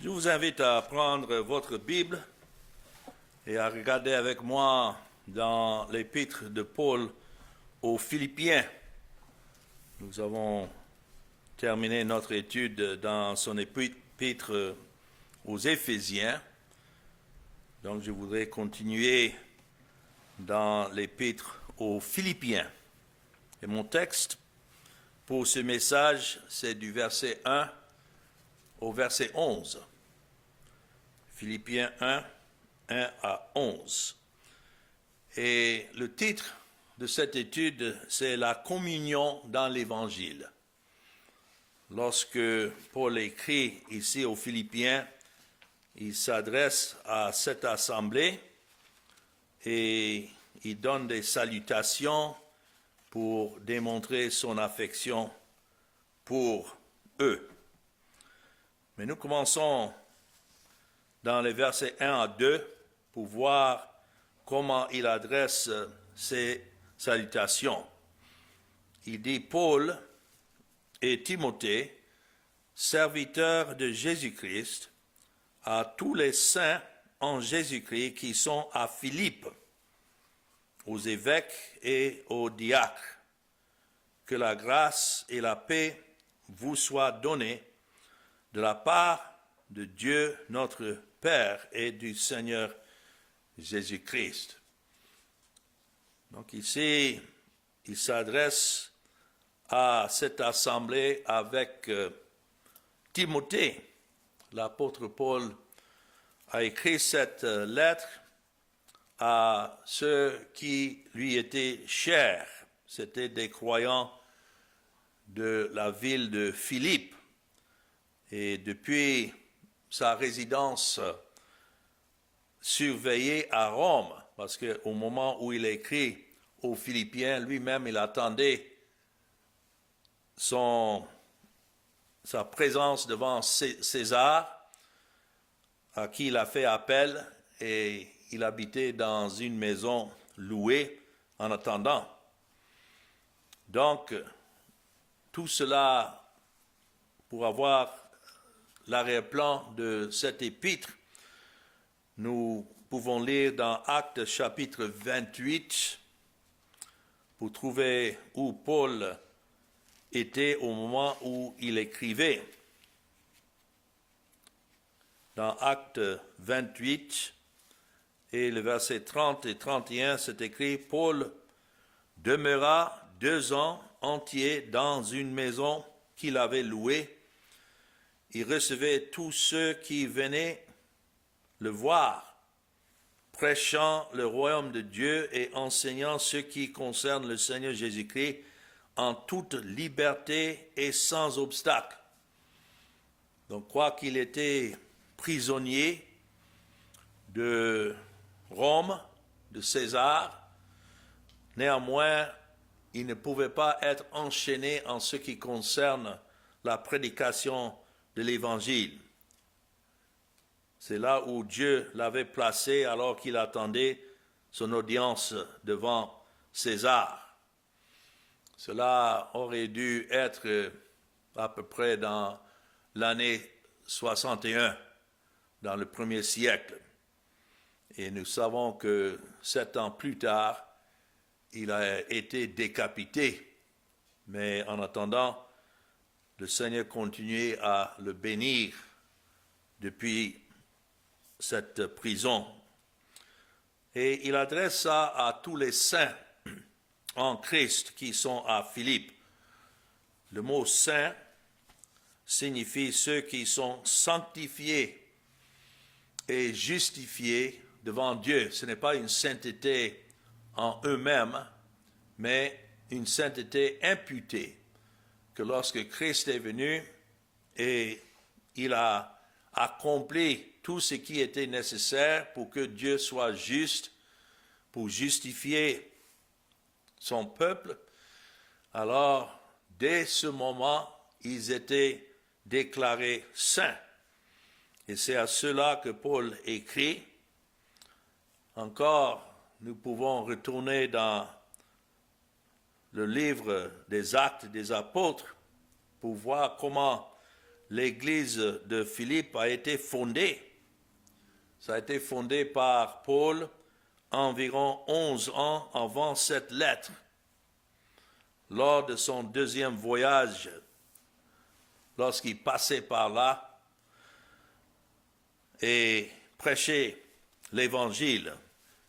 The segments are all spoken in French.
Je vous invite à prendre votre Bible et à regarder avec moi dans l'épître de Paul aux Philippiens. Nous avons terminé notre étude dans son épître aux Éphésiens. Donc je voudrais continuer dans l'épître aux Philippiens. Et mon texte pour ce message, c'est du verset 1 au verset 11. Philippiens 1, 1 à 11. Et le titre de cette étude, c'est la communion dans l'Évangile. Lorsque Paul écrit ici aux Philippiens, il s'adresse à cette assemblée et il donne des salutations pour démontrer son affection pour eux. Mais nous commençons dans les versets 1 à 2 pour voir comment il adresse ses salutations. Il dit: Paul et Timothée, serviteurs de Jésus-Christ, à tous les saints en Jésus-Christ qui sont à Philippe, aux évêques et aux diacres, que la grâce et la paix vous soient données de la part de Dieu notre Père et du Seigneur Jésus-Christ. Donc ici, il s'adresse à cette assemblée avec Timothée. L'apôtre Paul a écrit cette lettre à ceux qui lui étaient chers. C'étaient des croyants de la ville de Philippe. Et depuis sa résidence surveillée à Rome, parce qu'au moment où il écrit aux Philippiens, lui-même, il attendait sa présence devant César, à qui il a fait appel, et il habitait dans une maison louée en attendant. Donc, tout cela pour avoir l'arrière-plan de cet épître, nous pouvons lire dans Actes chapitre 28 pour trouver où Paul était au moment où il écrivait. Dans Actes 28 et le verset 30 et 31, c'est écrit: Paul demeura 2 ans entiers dans une maison qu'il avait louée. Il recevait tous ceux qui venaient le voir, prêchant le royaume de Dieu et enseignant ce qui concerne le Seigneur Jésus-Christ en toute liberté et sans obstacle. Donc, quoi qu'il était prisonnier de Rome, de César, néanmoins, il ne pouvait pas être enchaîné en ce qui concerne la prédication de l'Évangile. C'est là où Dieu l'avait placé alors qu'il attendait son audience devant César. Cela aurait dû être à peu près dans l'année 61, dans le 1er siècle. Et nous savons que 7 ans plus tard, il a été décapité. Mais en attendant, le Seigneur continuait à le bénir depuis cette prison. Et il adresse ça à tous les saints en Christ qui sont à Philippe. Le mot saint signifie ceux qui sont sanctifiés et justifiés devant Dieu. Ce n'est pas une sainteté en eux-mêmes, mais une sainteté imputée, que lorsque Christ est venu et il a accompli tout ce qui était nécessaire pour que Dieu soit juste, pour justifier son peuple, alors dès ce moment, ils étaient déclarés saints. Et c'est à cela que Paul écrit. Encore, nous pouvons retourner dans le livre des Actes des Apôtres pour voir comment l'église de Philippe a été fondée. Ça a été fondé par Paul environ 11 ans avant cette lettre, lors de son deuxième voyage, lorsqu'il passait par là et prêchait l'évangile.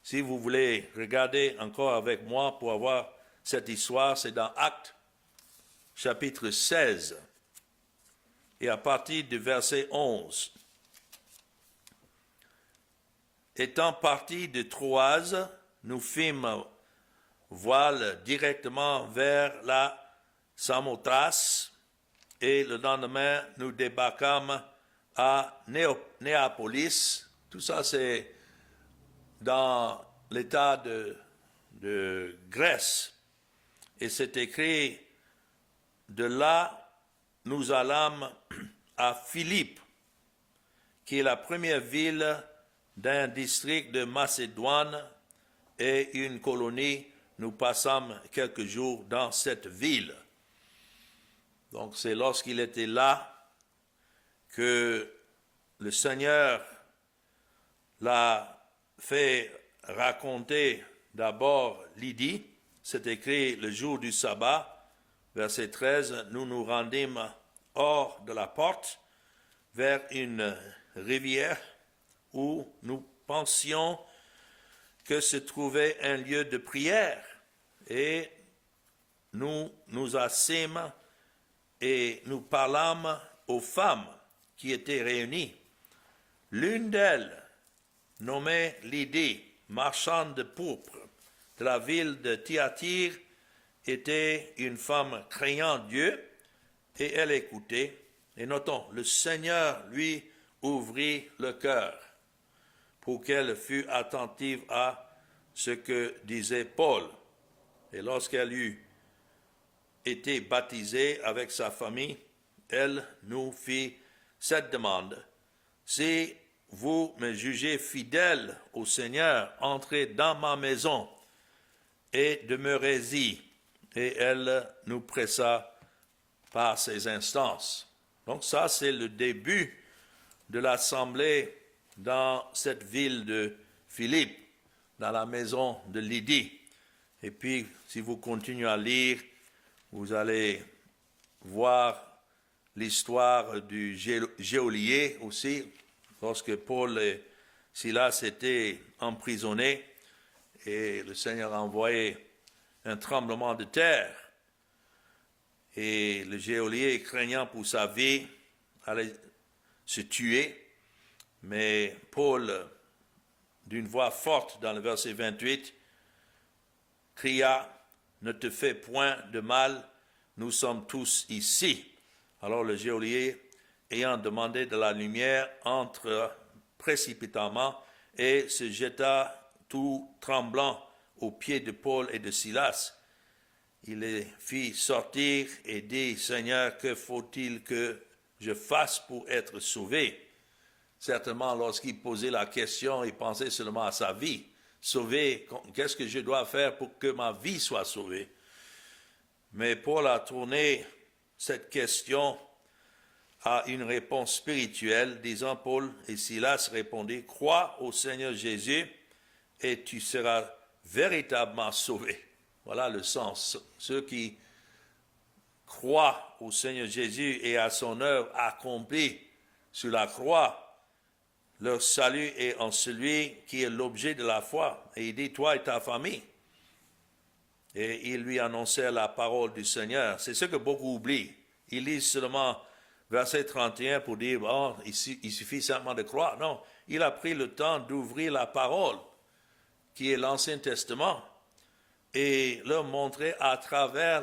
Si vous voulez regarder encore avec moi pour avoir cette histoire, c'est dans Actes chapitre 16 et à partir du verset 11. Étant partis de Troas, nous fîmes voile directement vers la Samothrace et le lendemain nous débarquâmes à Néapolis. Tout ça c'est dans l'état de Grèce. Et c'est écrit, de là nous allâmes à Philippe, qui est la première ville d'un district de Macédoine et une colonie. Nous passâmes quelques jours dans cette ville. Donc c'est lorsqu'il était là que le Seigneur l'a fait raconter d'abord Lydie. C'est écrit le jour du sabbat, verset 13, nous nous rendîmes hors de la porte vers une rivière où nous pensions que se trouvait un lieu de prière. Et nous nous assîmes et nous parlâmes aux femmes qui étaient réunies. L'une d'elles, nommée Lydie, marchande de pourpre de la ville de Thyatire, était une femme craignant Dieu, et elle écoutait. Et notons, le Seigneur lui ouvrit le cœur pour qu'elle fût attentive à ce que disait Paul. Et lorsqu'elle eut été baptisée avec sa famille, elle nous fit cette demande. Si vous me jugez fidèle au Seigneur, entrez dans ma maison et demeurez-y. Et elle nous pressa par ses instances. Donc ça, c'est le début de l'assemblée dans cette ville de Philippe, dans la maison de Lydie. Et puis, si vous continuez à lire, vous allez voir l'histoire du geôlier aussi, lorsque Paul et Silas étaient emprisonnés et le Seigneur a envoyé un tremblement de terre. Et le geôlier, craignant pour sa vie, allait se tuer. Mais Paul, d'une voix forte dans le verset 28, cria, « Ne te fais point de mal, nous sommes tous ici. » Alors le geôlier, ayant demandé de la lumière, entre précipitamment et se jeta tout tremblant aux pieds de Paul et de Silas. Il les fit sortir et dit, « Seigneur, que faut-il que je fasse pour être sauvé ?» Certainement, lorsqu'il posait la question, il pensait seulement à sa vie. Sauvé, qu'est-ce que je dois faire pour que ma vie soit sauvée? Mais Paul a tourné cette question à une réponse spirituelle, disant, Paul et Silas répondaient, « Crois au Seigneur Jésus et tu seras véritablement sauvé. » Voilà le sens. Ceux qui croient au Seigneur Jésus et à son œuvre accomplie sur la croix, leur salut est en celui qui est l'objet de la foi. Et il dit, toi et ta famille. Et il lui annonçait la parole du Seigneur. C'est ce que beaucoup oublient. Ils lisent seulement verset 31 pour dire, bon, il suffit simplement de croire. Non, il a pris le temps d'ouvrir la parole, qui est l'Ancien Testament, et leur montrer à travers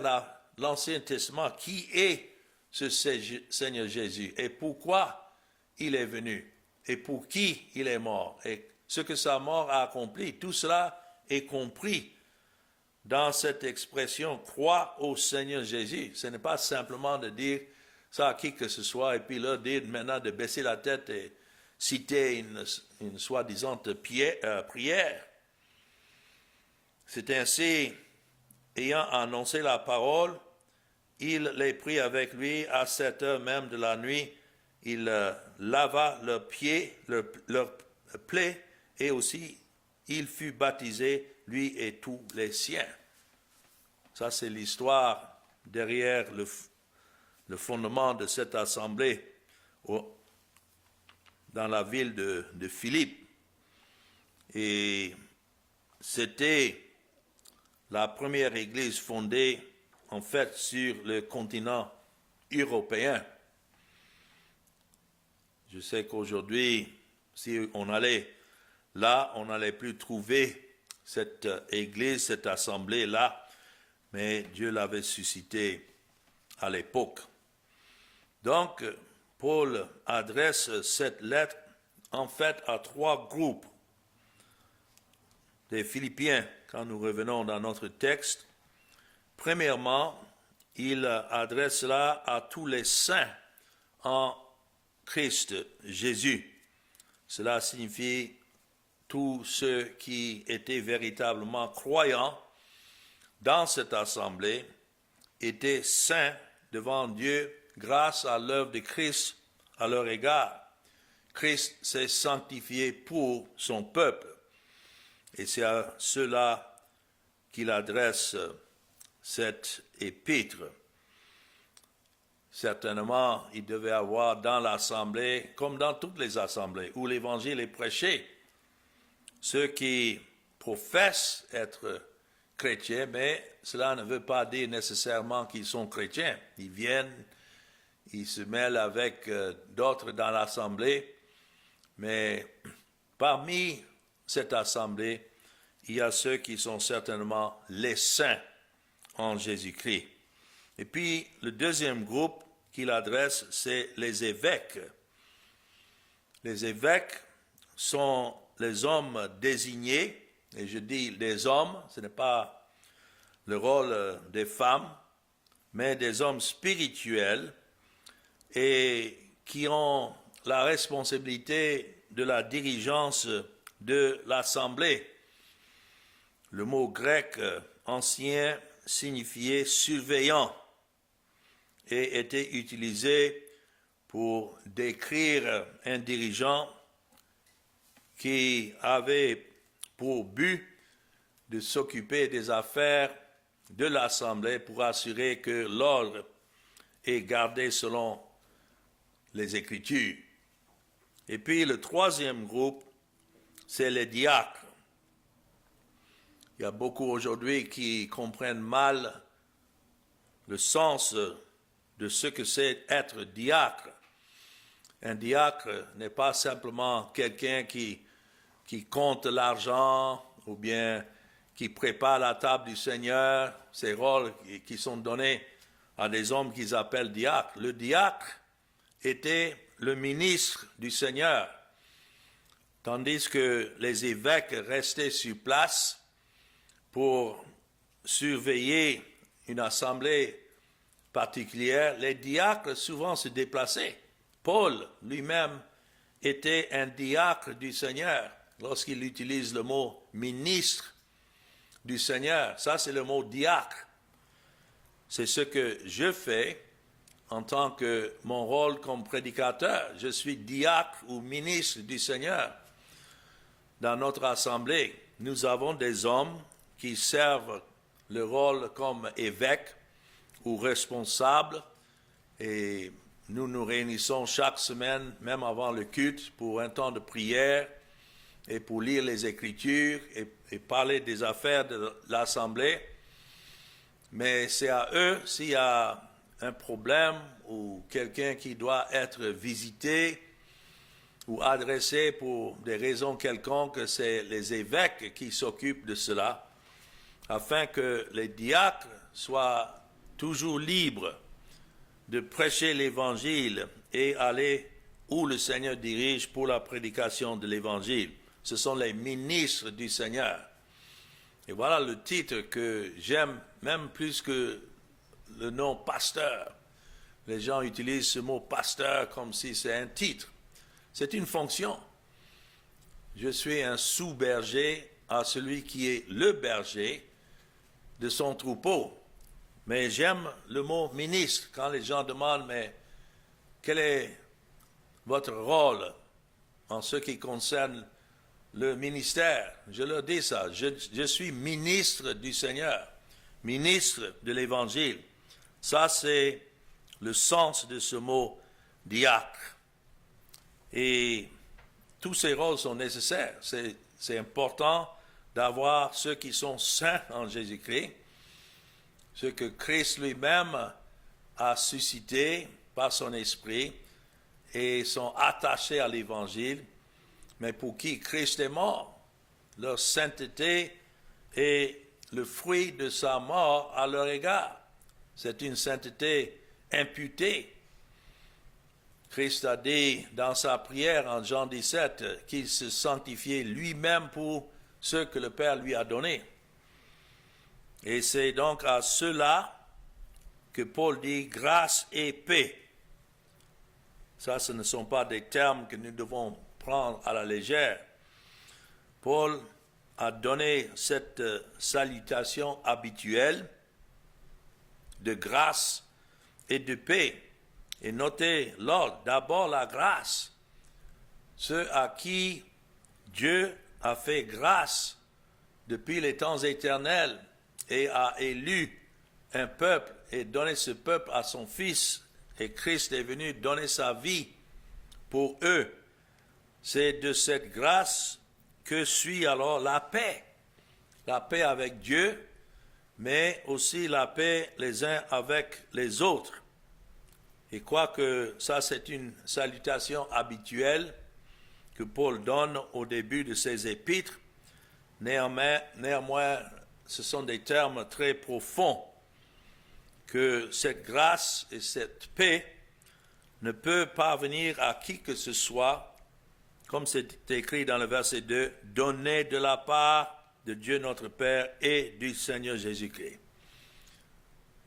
l'Ancien Testament qui est ce Seigneur Jésus et pourquoi il est venu et pour qui il est mort et ce que sa mort a accompli. Tout cela est compris dans cette expression « crois au Seigneur Jésus ». Ce n'est pas simplement de dire ça à qui que ce soit et puis leur dire maintenant de baisser la tête et citer une soi-disant prière. C'est ainsi, ayant annoncé la parole, il les prit avec lui à 7 heures même de la nuit il lava leurs pieds, leurs plaies, et aussi il fut baptisé, lui et tous les siens. Ça, c'est l'histoire derrière le fondement de cette assemblée dans la ville de Philippe. Et c'était la première église fondée, en fait, sur le continent européen. Je sais qu'aujourd'hui, si on allait là, on n'allait plus trouver cette église, cette assemblée-là, mais Dieu l'avait suscitée à l'époque. Donc, Paul adresse cette lettre, en fait, à 3 groupes des Philippiens, quand nous revenons dans notre texte. Premièrement, il adresse cela à tous les saints en Christ Jésus. Cela signifie tous ceux qui étaient véritablement croyants dans cette assemblée étaient saints devant Dieu grâce à l'œuvre de Christ à leur égard. Christ s'est sanctifié pour son peuple. Et c'est à ceux-là qu'il adresse cette épître. Certainement, il devait avoir dans l'assemblée, comme dans toutes les assemblées où l'évangile est prêché, ceux qui professent être chrétiens, mais cela ne veut pas dire nécessairement qu'ils sont chrétiens. Ils viennent, ils se mêlent avec d'autres dans l'assemblée, mais parmi cette assemblée, il y a ceux qui sont certainement les saints en Jésus-Christ. Et puis, le deuxième groupe qu'il adresse, c'est les évêques. Les évêques sont les hommes désignés, et je dis les hommes, ce n'est pas le rôle des femmes, mais des hommes spirituels et qui ont la responsabilité de la dirigeance de l'assemblée. Le mot grec ancien signifiait surveillant et était utilisé pour décrire un dirigeant qui avait pour but de s'occuper des affaires de l'assemblée pour assurer que l'ordre est gardé selon les Écritures. Et puis le troisième groupe, c'est les diacres. Il y a beaucoup aujourd'hui qui comprennent mal le sens de ce que c'est être diacre. Un diacre n'est pas simplement quelqu'un qui compte l'argent ou bien qui prépare la table du Seigneur, ces rôles qui sont donnés à des hommes qu'ils appellent diacres. Le diacre était le ministre du Seigneur, tandis que les évêques restaient sur place pour surveiller une assemblée particulière. Les diacres souvent se déplaçaient. Paul lui-même était un diacre du Seigneur lorsqu'il utilise le mot ministre du Seigneur. Ça, c'est le mot diacre. C'est ce que je fais en tant que mon rôle comme prédicateur. Je suis diacre ou ministre du Seigneur. Dans notre assemblée, nous avons des hommes qui servent le rôle comme évêques ou responsables et nous nous réunissons chaque semaine, même avant le culte, pour un temps de prière et pour lire les Écritures et parler des affaires de l'assemblée. Mais c'est à eux, s'il y a un problème ou quelqu'un qui doit être visité ou adressé pour des raisons quelconques, c'est les évêques qui s'occupent de cela, afin que les diacres soient toujours libres de prêcher l'Évangile et aller où le Seigneur dirige pour la prédication de l'Évangile. Ce sont les ministres du Seigneur. Et voilà le titre que j'aime même plus que le nom pasteur. Les gens utilisent ce mot pasteur comme si c'est un titre. C'est une fonction. Je suis un sous-berger à celui qui est le berger de son troupeau. Mais j'aime le mot ministre quand les gens demandent, mais quelle est votre rôle en ce qui concerne le ministère. Je leur dis ça. Je suis ministre du Seigneur, ministre de l'Évangile. Ça, c'est le sens de ce mot diacre. Et tous ces rôles sont nécessaires. C'est important d'avoir ceux qui sont saints en Jésus-Christ, ce que Christ lui-même a suscité par son esprit et sont attachés à l'Évangile, mais pour qui Christ est mort. Leur sainteté est le fruit de sa mort à leur égard. C'est une sainteté imputée. Christ a dit dans sa prière en Jean 17 qu'il se sanctifiait lui-même pour ce que le Père lui a donné. Et c'est donc à cela que Paul dit grâce et paix. Ça, ce ne sont pas des termes que nous devons prendre à la légère. Paul a donné cette salutation habituelle de grâce et de paix. Et notez l'ordre, d'abord la grâce. Ceux à qui Dieu a fait grâce depuis les temps éternels et a élu un peuple et donné ce peuple à son Fils, et Christ est venu donner sa vie pour eux. C'est de cette grâce que suit alors la paix avec Dieu, mais aussi la paix les uns avec les autres. Et quoique ça c'est une salutation habituelle que Paul donne au début de ses épîtres, néanmoins ce sont des termes très profonds, que cette grâce et cette paix ne peut pas venir à qui que ce soit, comme c'est écrit dans le verset 2, donné de la part de Dieu notre Père et du Seigneur Jésus-Christ.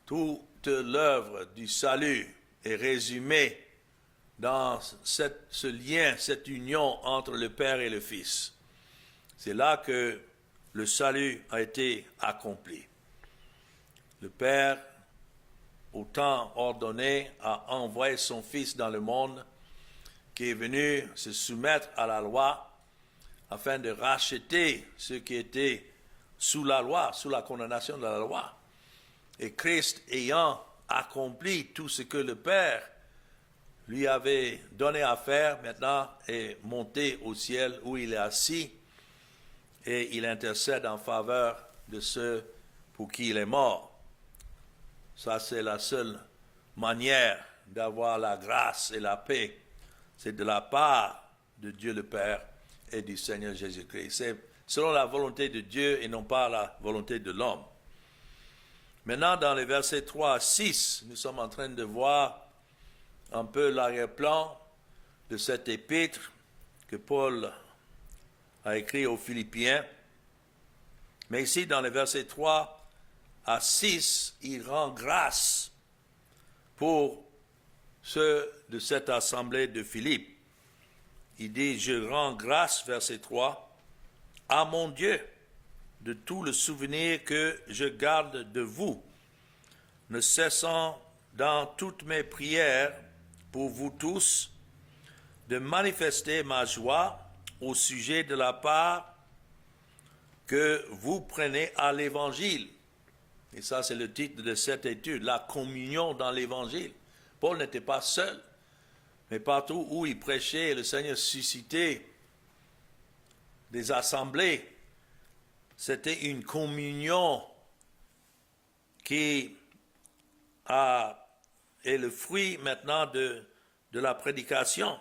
Toute l'œuvre du salut est résumée dans ce lien, cette union entre le Père et le Fils. C'est là que le salut a été accompli. Le Père, au temps ordonné, a envoyé son Fils dans le monde, qui est venu se soumettre à la loi afin de racheter ceux qui étaient sous la loi, sous la condamnation de la loi. Et Christ ayant accompli tout ce que le Père lui avait donné à faire, maintenant est monté au ciel où il est assis et il intercède en faveur de ceux pour qui il est mort. Ça, c'est la seule manière d'avoir la grâce et la paix. C'est de la part de Dieu le Père et du Seigneur Jésus-Christ. C'est selon la volonté de Dieu et non pas la volonté de l'homme. Maintenant, dans les versets 3 à 6, nous sommes en train de voir un peu l'arrière-plan de cette épître que Paul a écrit aux Philippiens. Mais ici, dans les versets 3 à 6, il rend grâce pour ceux de cette assemblée de Philippe. Il dit, je rends grâce, verset 3, à mon Dieu de tout le souvenir que je garde de vous, ne cessant dans toutes mes prières pour vous tous de manifester ma joie au sujet de la part que vous prenez à l'Évangile. Et ça, c'est le titre de cette étude, la communion dans l'Évangile. Paul n'était pas seul, mais partout où il prêchait, le Seigneur suscitait des assemblées. C'était une communion qui est le fruit maintenant de la prédication.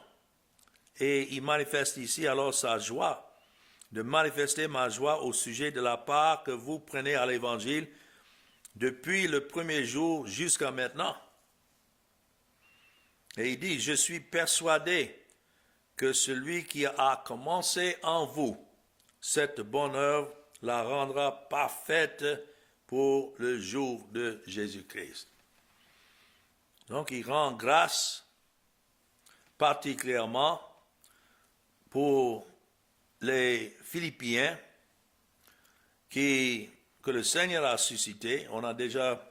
Et il manifeste ici alors sa joie, de manifester ma joie au sujet de la part que vous prenez à l'Évangile depuis le premier jour jusqu'à maintenant. Et il dit, je suis persuadé que celui qui a commencé en vous cette bonne œuvre la rendra parfaite pour le jour de Jésus-Christ. Donc il rend grâce particulièrement pour les Philippiens que le Seigneur a suscité. On a déjà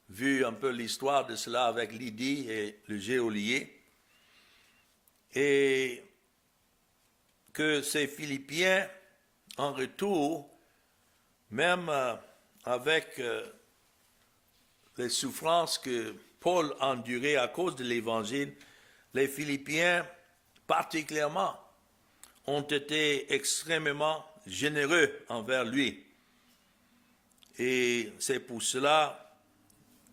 vu un peu l'histoire de cela avec Lydie et le geôlier. et que ces Philippiens, en retour, même avec les souffrances que Paul endurait à cause de l'Évangile, les Philippiens particulièrement ont été extrêmement généreux envers lui. Et c'est pour cela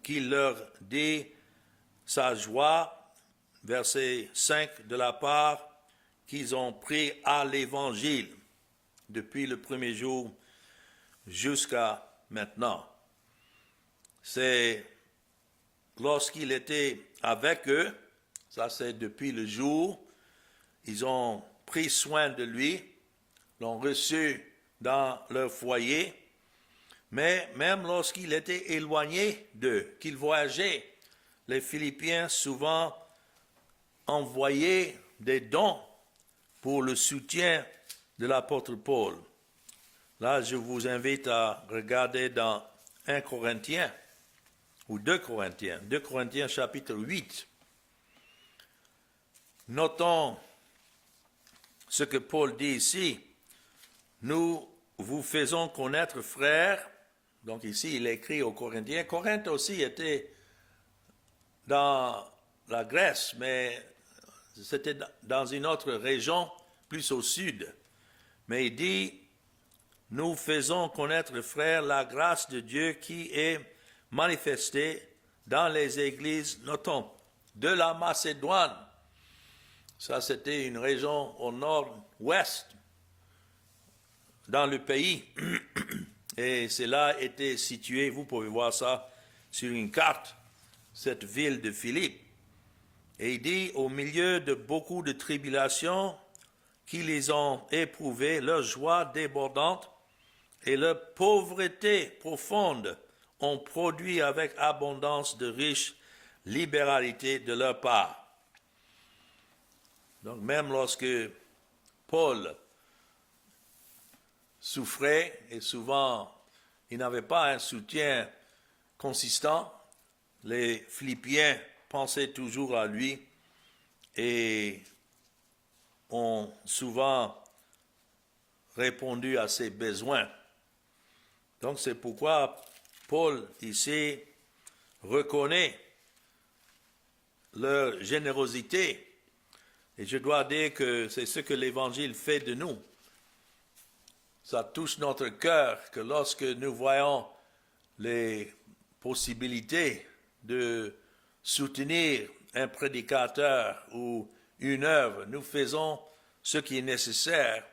qu'il leur dit sa joie, verset 5, de la part qu'ils ont pris à l'Évangile depuis le premier jour jusqu'à maintenant. C'est lorsqu'il était avec eux, ça c'est depuis le jour, ils ont pris soin de lui, l'ont reçu dans leur foyer, mais même lorsqu'il était éloigné d'eux, qu'il voyageait, les Philippiens souvent envoyaient des dons pour le soutien de l'apôtre Paul. Là, je vous invite à regarder dans 1 Corinthiens, ou 2 Corinthiens chapitre 8. Notons ce que Paul dit ici. Nous vous faisons connaître, frères. Donc ici, il écrit aux Corinthiens. Corinthe aussi était dans la Grèce, mais c'était dans une autre région, plus au sud. Mais il dit, nous faisons connaître, frères, la grâce de Dieu qui est manifestée dans les églises, notons, de la Macédoine. Ça, c'était une région au nord-ouest dans le pays. Et cela était situé, vous pouvez voir ça sur une carte, cette ville de Philippe. Et il dit, au milieu de beaucoup de tribulations qui les ont éprouvées, leur joie débordante et leur pauvreté profonde ont produit avec abondance de riches libéralités de leur part. Donc même lorsque Paul souffrait, et souvent il n'avait pas un soutien consistant, les Philippiens pensaient toujours à lui et ont souvent répondu à ses besoins. Donc c'est pourquoi Paul ici reconnaît leur générosité. Et je dois dire que c'est ce que l'Évangile fait de nous. Ça touche notre cœur que lorsque nous voyons les possibilités de soutenir un prédicateur ou une œuvre, nous faisons ce qui est nécessaire,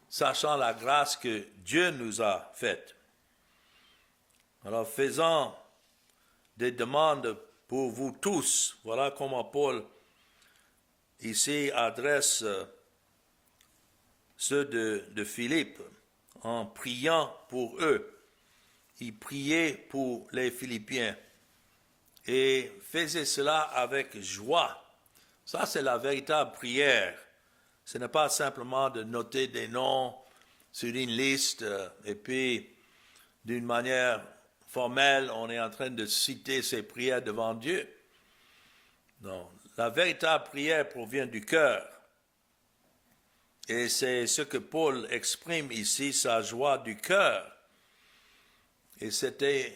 sachant la grâce que Dieu nous a faite. Alors faisant des demandes pour vous tous, voilà comment Paul ici adresse ceux de Philippe en priant pour eux. Il priait pour les Philippiens et faisait cela avec joie. Ça, c'est la véritable prière. Ce n'est pas simplement de noter des noms sur une liste et puis d'une manière formelle, on est en train de citer ces prières devant Dieu. Non, la véritable prière provient du cœur. Et c'est ce que Paul exprime ici, sa joie du cœur. Et c'était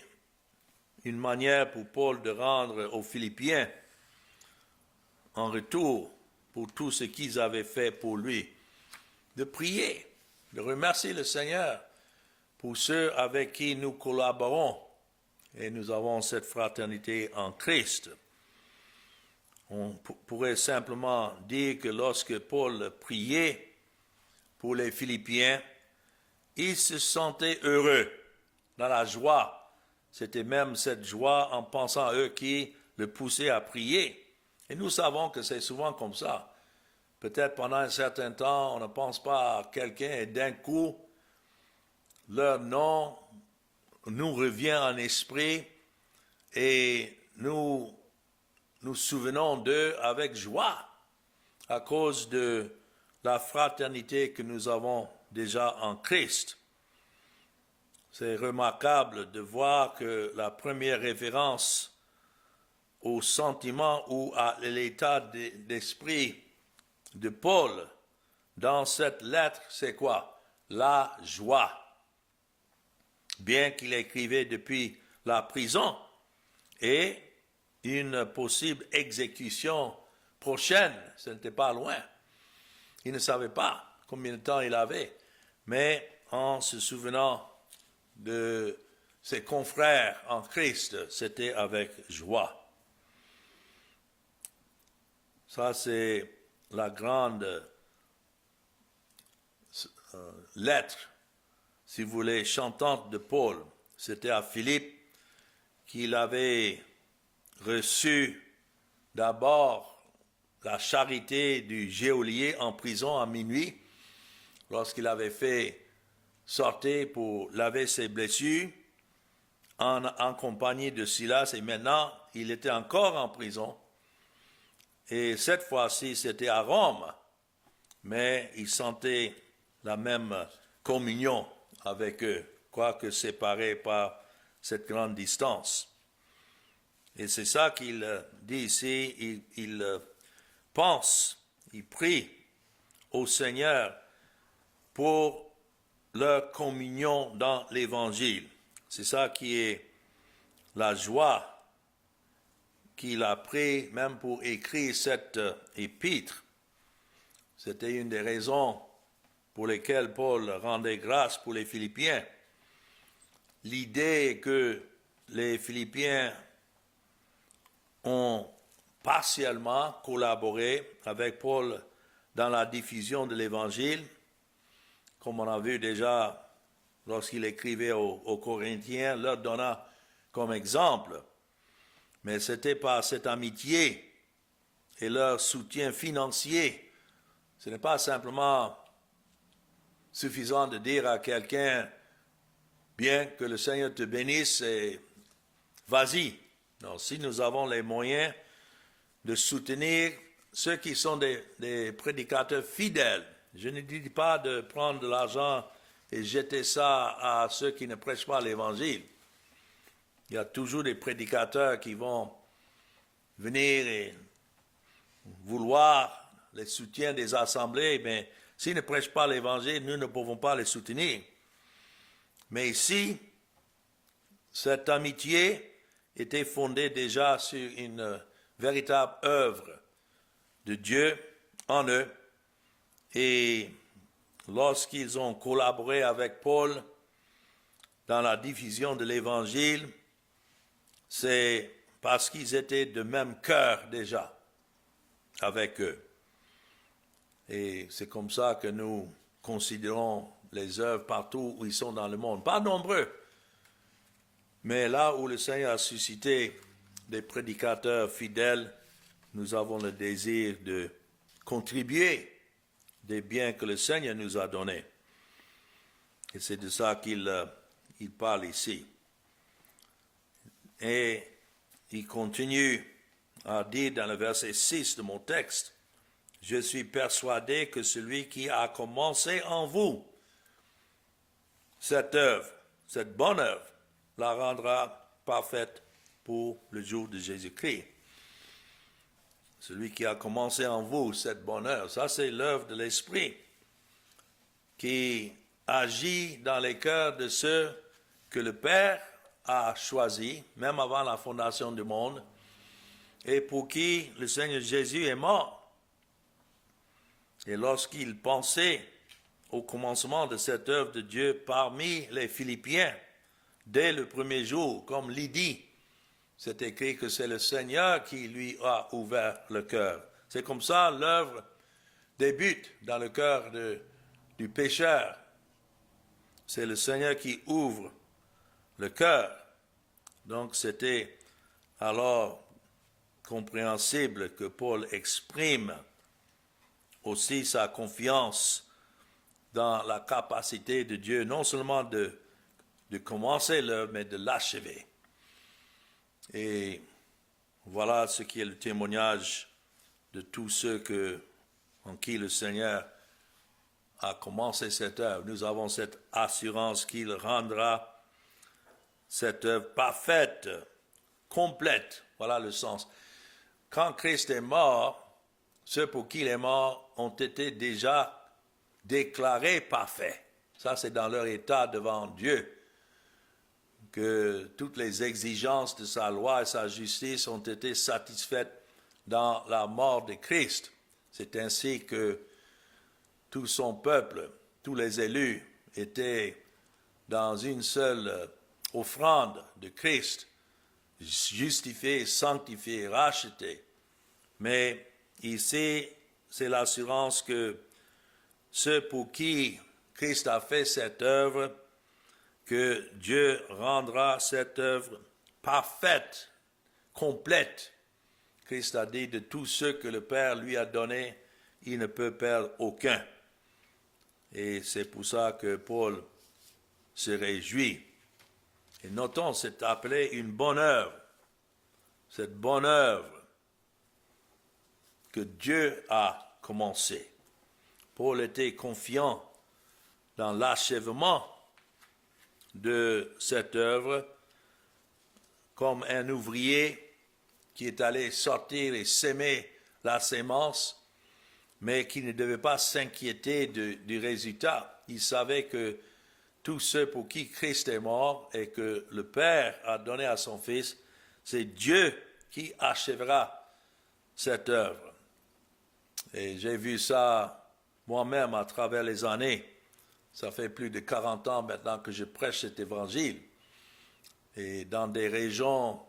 une manière pour Paul de rendre aux Philippiens en retour pour tout ce qu'ils avaient fait pour lui, de prier, de remercier le Seigneur pour ceux avec qui nous collaborons et nous avons cette fraternité en Christ. On pourrait simplement dire que lorsque Paul priait pour les Philippiens, il se sentait heureux, dans la joie. C'était même cette joie en pensant à eux qui le poussait à prier. Et nous savons que c'est souvent comme ça. Peut-être pendant un certain temps, on ne pense pas à quelqu'un et d'un coup, leur nom nous revient en esprit et nous nous souvenons d'eux avec joie à cause de la fraternité que nous avons déjà en Christ. C'est remarquable de voir que la première référence au sentiment ou à l'état d'esprit de Paul dans cette lettre, c'est quoi? La joie. Bien qu'il écrivait depuis la prison et une possible exécution prochaine, ce n'était pas loin. Il ne savait pas combien de temps il avait, mais en se souvenant de ses confrères en Christ, c'était avec joie. Ça, c'est la grande lettre, si vous voulez, chantante de Paul. C'était à Philippe qu'il avait reçu d'abord la charité du geôlier en prison à minuit, lorsqu'il avait fait sortir pour laver ses blessures en compagnie de Silas, et maintenant il était encore en prison. Et cette fois-ci, c'était à Rome, mais il sentait la même communion avec eux, quoique séparés par cette grande distance. Et c'est ça qu'il dit ici, il pense, il prie au Seigneur pour leur communion dans l'Évangile. C'est ça qui est la joie qu'il a pris même pour écrire cette épître. C'était une des raisons pour lesquelles Paul rendait grâce pour les Philippiens. L'idée que les Philippiens ont partiellement collaboré avec Paul dans la diffusion de l'Évangile, comme on a vu déjà lorsqu'il écrivait aux Corinthiens, leur donnant comme exemple. Mais c'était par cette amitié et leur soutien financier. Ce n'est pas simplement suffisant de dire à quelqu'un, bien que le Seigneur te bénisse et vas-y. Non, si nous avons les moyens de soutenir ceux qui sont des prédicateurs fidèles, je ne dis pas de prendre de l'argent et jeter ça à ceux qui ne prêchent pas l'Évangile. Il y a toujours des prédicateurs qui vont venir et vouloir le soutien des assemblées, mais s'ils ne prêchent pas l'Évangile, nous ne pouvons pas les soutenir. Mais ici, cette amitié était fondée déjà sur une véritable œuvre de Dieu en eux. Et lorsqu'ils ont collaboré avec Paul dans la diffusion de l'Évangile, c'est parce qu'ils étaient de même cœur déjà avec eux. Et c'est comme ça que nous considérons les œuvres partout où ils sont dans le monde. Pas nombreux, mais là où le Seigneur a suscité des prédicateurs fidèles, nous avons le désir de contribuer des biens que le Seigneur nous a donnés. Et c'est de ça qu'il parle ici. Et il continue à dire dans le verset 6 de mon texte, « Je suis persuadé que celui qui a commencé en vous cette œuvre, cette bonne œuvre, la rendra parfaite pour le jour de Jésus-Christ. » Celui qui a commencé en vous cette bonne œuvre, ça c'est l'œuvre de l'Esprit qui agit dans les cœurs de ceux que le Père a choisis, même avant la fondation du monde, et pour qui le Seigneur Jésus est mort. Et lorsqu'il pensait au commencement de cette œuvre de Dieu parmi les Philippiens, dès le premier jour, comme Lydie, c'est écrit que c'est le Seigneur qui lui a ouvert le cœur. C'est comme ça l'œuvre débute dans le cœur du pécheur. C'est le Seigneur qui ouvre le cœur. Donc c'était alors compréhensible que Paul exprime aussi sa confiance dans la capacité de Dieu, non seulement de commencer l'œuvre, mais de l'achever. Et voilà ce qui est le témoignage de tous ceux en qui le Seigneur a commencé cette œuvre. Nous avons cette assurance qu'il rendra cette œuvre parfaite, complète. Voilà le sens. Quand Christ est mort, ceux pour qui les morts ont été déjà déclarés parfaits. Ça, c'est dans leur état devant Dieu, que toutes les exigences de sa loi et sa justice ont été satisfaites dans la mort de Christ. C'est ainsi que tout son peuple, tous les élus, étaient dans une seule offrande de Christ, justifiés, sanctifiés, rachetés. Mais ici, c'est l'assurance que ceux pour qui Christ a fait cette œuvre, que Dieu rendra cette œuvre parfaite, complète. Christ a dit de tous ceux que le Père lui a donnés, il ne peut perdre aucun. Et c'est pour ça que Paul se réjouit. Et notons, c'est appelé une bonne œuvre. Cette bonne œuvre que Dieu a commencée. Paul était confiant dans l'achèvement de cette œuvre, comme un ouvrier qui est allé sortir et s'aimer la sémence, mais qui ne devait pas s'inquiéter du résultat. Il savait que tous ceux pour qui Christ est mort et que le Père a donné à son Fils, c'est Dieu qui achèvera cette œuvre. Et j'ai vu ça moi-même à travers les années. Ça fait plus de 40 ans maintenant que je prêche cet évangile. Et dans des régions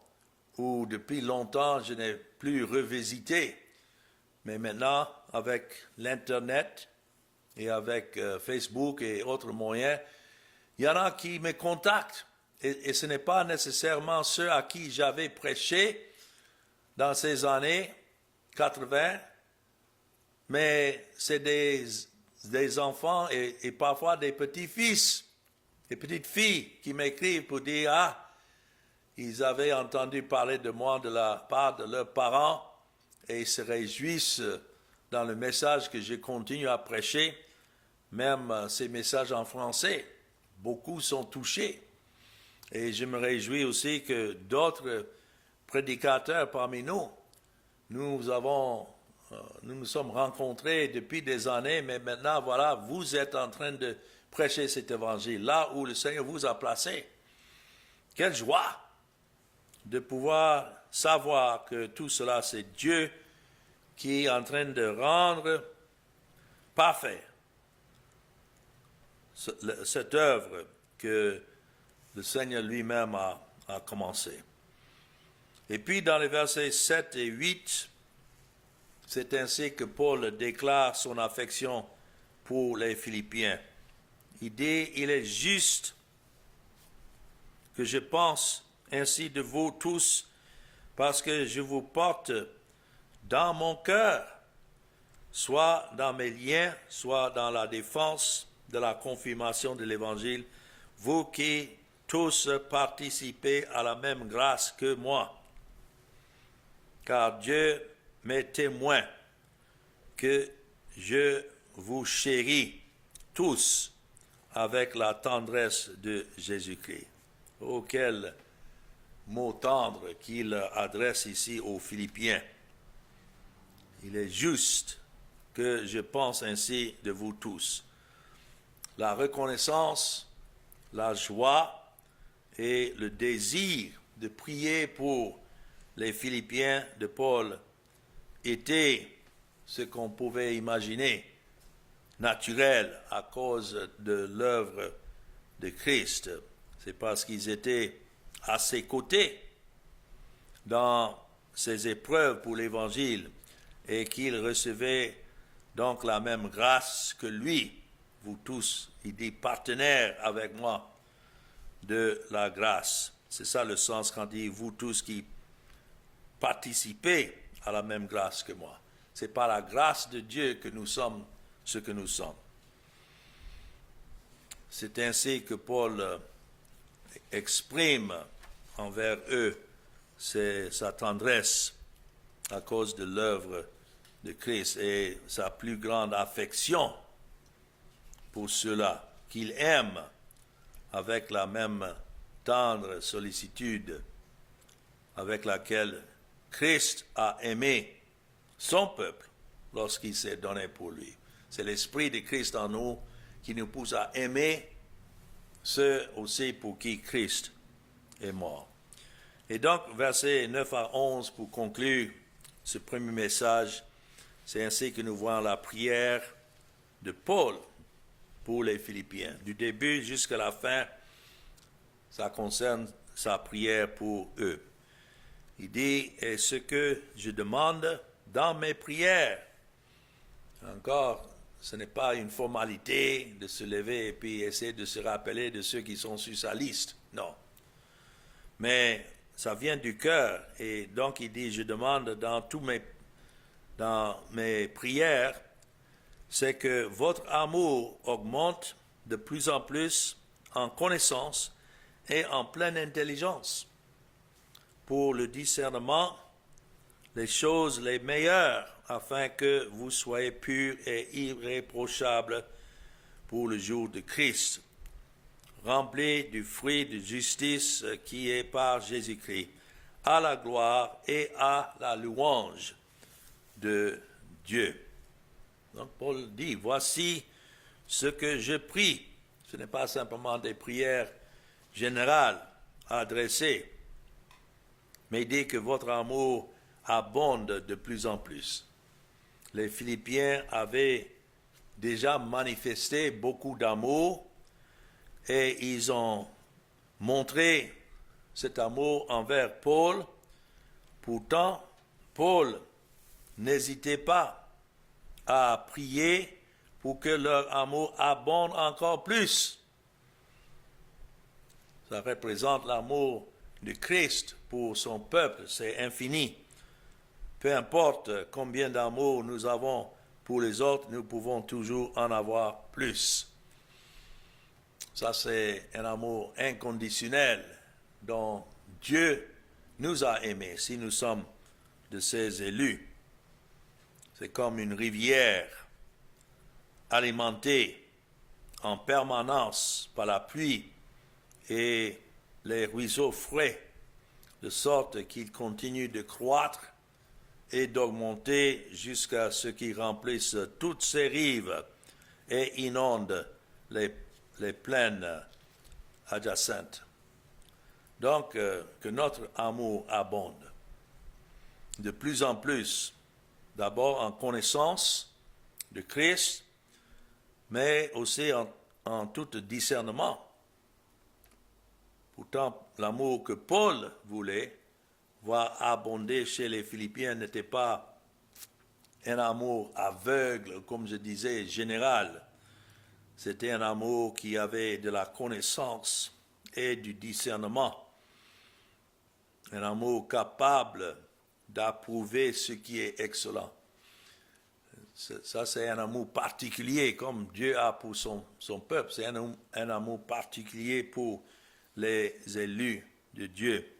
où depuis longtemps je n'ai plus revisité. Mais maintenant, avec l'Internet et avec Facebook et autres moyens, il y en a qui me contactent. Et ce n'est pas nécessairement ceux à qui j'avais prêché dans ces années 80, mais c'est des enfants et parfois des petits-fils, des petites filles qui m'écrivent pour dire « Ah, ils avaient entendu parler de moi de la part de leurs parents et ils se réjouissent dans le message que je continue à prêcher, même ces messages en français. Beaucoup sont touchés. Et je me réjouis aussi que d'autres prédicateurs parmi nous, nous nous sommes rencontrés depuis des années, mais maintenant, voilà, vous êtes en train de prêcher cet évangile, là où le Seigneur vous a placé. Quelle joie de pouvoir savoir que tout cela, c'est Dieu qui est en train de rendre parfait cette œuvre que le Seigneur lui-même a commencée. Et puis dans les versets 7 et 8, c'est ainsi que Paul déclare son affection pour les Philippiens. Il dit, il est juste que je pense ainsi de vous tous, parce que je vous porte dans mon cœur, soit dans mes liens, soit dans la défense de la confirmation de l'Évangile, vous qui tous participez à la même grâce que moi. Car Dieu m'est témoin que je vous chéris tous avec la tendresse de Jésus-Christ. Oh, quel mot tendre qu'il adresse ici aux Philippiens. Il est juste que je pense ainsi de vous tous. La reconnaissance, la joie et le désir de prier pour les Philippiens de Paul étaient ce qu'on pouvait imaginer naturel à cause de l'œuvre de Christ. C'est parce qu'ils étaient à ses côtés dans ces épreuves pour l'Évangile et qu'ils recevaient donc la même grâce que lui. Vous tous, il dit, partenaires avec moi de la grâce. C'est ça le sens quand il dit, vous tous qui participez à la même grâce que moi. C'est par la grâce de Dieu que nous sommes ce que nous sommes. C'est ainsi que Paul exprime envers eux sa tendresse à cause de l'œuvre de Christ et sa plus grande affection pour ceux-là qu'il aime avec la même tendre sollicitude avec laquelle Christ a aimé son peuple lorsqu'il s'est donné pour lui. C'est l'Esprit de Christ en nous qui nous pousse à aimer ceux aussi pour qui Christ est mort. Et donc, versets 9 à 11, pour conclure ce premier message, c'est ainsi que nous voyons la prière de Paul pour les Philippiens. Du début jusqu'à la fin, ça concerne sa prière pour eux. Il dit, et ce que je demande dans mes prières. Encore, ce n'est pas une formalité de se lever et puis essayer de se rappeler de ceux qui sont sur sa liste. Non. Mais ça vient du cœur. Et donc il dit, je demande dans mes prières, c'est que votre amour augmente de plus en plus en connaissance et en pleine intelligence pour le discernement, les choses les meilleures, afin que vous soyez purs et irréprochables pour le jour de Christ, remplis du fruit de justice qui est par Jésus-Christ, à la gloire et à la louange de Dieu. Donc Paul dit, voici ce que je prie. Ce n'est pas simplement des prières générales adressées, mais il dit que votre amour abonde de plus en plus. Les Philippiens avaient déjà manifesté beaucoup d'amour et ils ont montré cet amour envers Paul. Pourtant, Paul n'hésitait pas à prier pour que leur amour abonde encore plus. Ça représente l'amour de Christ pour son peuple, c'est infini. Peu importe combien d'amour nous avons pour les autres, nous pouvons toujours en avoir plus. Ça, c'est un amour inconditionnel dont Dieu nous a aimés si nous sommes de ses élus. C'est comme une rivière alimentée en permanence par la pluie et les ruisseaux frais, de sorte qu'ils continuent de croître et d'augmenter jusqu'à ce qu'ils remplissent toutes ces rives et inondent les plaines adjacentes. Donc, que notre amour abonde de plus en plus, d'abord en connaissance de Christ, mais aussi en tout discernement. Pourtant, l'amour que Paul voulait voir abonder chez les Philippiens n'était pas un amour aveugle, comme je disais, général. C'était un amour qui avait de la connaissance et du discernement. Un amour capable d'approuver ce qui est excellent. Ça, c'est un amour particulier, comme Dieu a pour son peuple. C'est un amour particulier pour les élus de Dieu.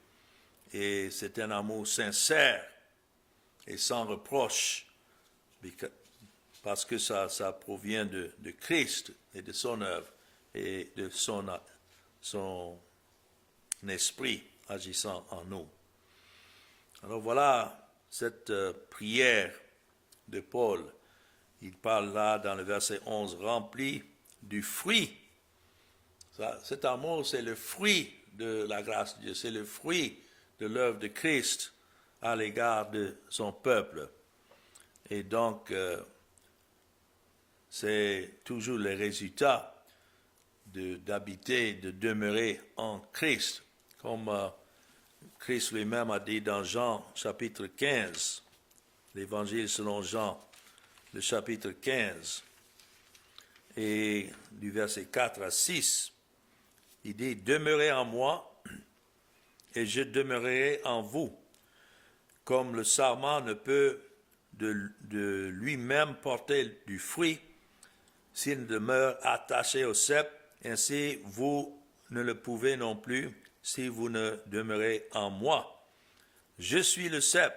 Et c'est un amour sincère et sans reproche, parce que ça provient de Christ et de son œuvre et de son esprit agissant en nous. Alors voilà cette prière de Paul. Il parle là dans le verset 11, rempli du fruit. Cet amour, c'est le fruit de la grâce de Dieu, c'est le fruit de l'œuvre de Christ à l'égard de son peuple. Et donc, c'est toujours le résultat d'habiter, de demeurer en Christ, comme Christ lui-même a dit dans Jean chapitre 15, l'évangile selon Jean, le chapitre 15, et du verset 4 à 6, il dit, demeurez en moi, et je demeurerai en vous, comme le sarment ne peut de lui-même porter du fruit s'il demeure attaché au cep, ainsi vous ne le pouvez non plus si vous ne demeurez en moi. Je suis le cep.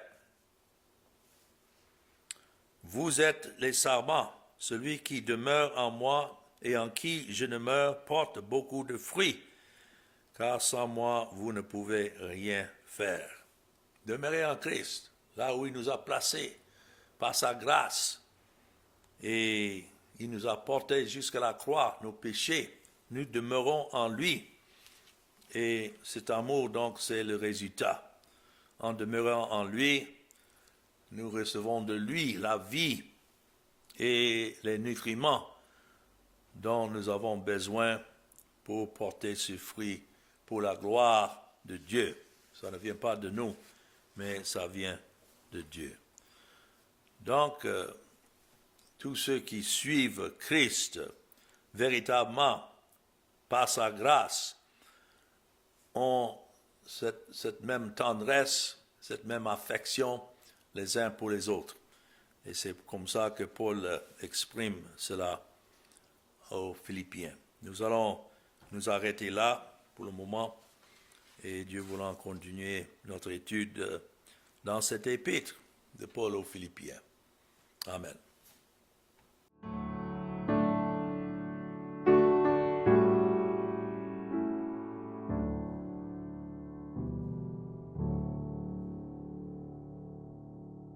Vous êtes les sarments. Celui qui demeure en moi et en qui je demeure porte beaucoup de fruits, car sans moi vous ne pouvez rien faire. Demeurez en Christ, là où il nous a placés, par sa grâce, et il nous a portés jusqu'à la croix, nos péchés. Nous demeurons en lui. Et cet amour, donc, c'est le résultat. En demeurant en lui, nous recevons de lui la vie et les nutriments dont nous avons besoin pour porter ce fruit pour la gloire de Dieu. Ça ne vient pas de nous, mais ça vient de Dieu. Donc, tous ceux qui suivent Christ véritablement par sa grâce ont cette même tendresse, cette même affection les uns pour les autres. Et c'est comme ça que Paul exprime cela aux Philippiens. Nous allons nous arrêter là pour le moment et Dieu voulant continuer notre étude dans cette épître de Paul aux Philippiens. Amen.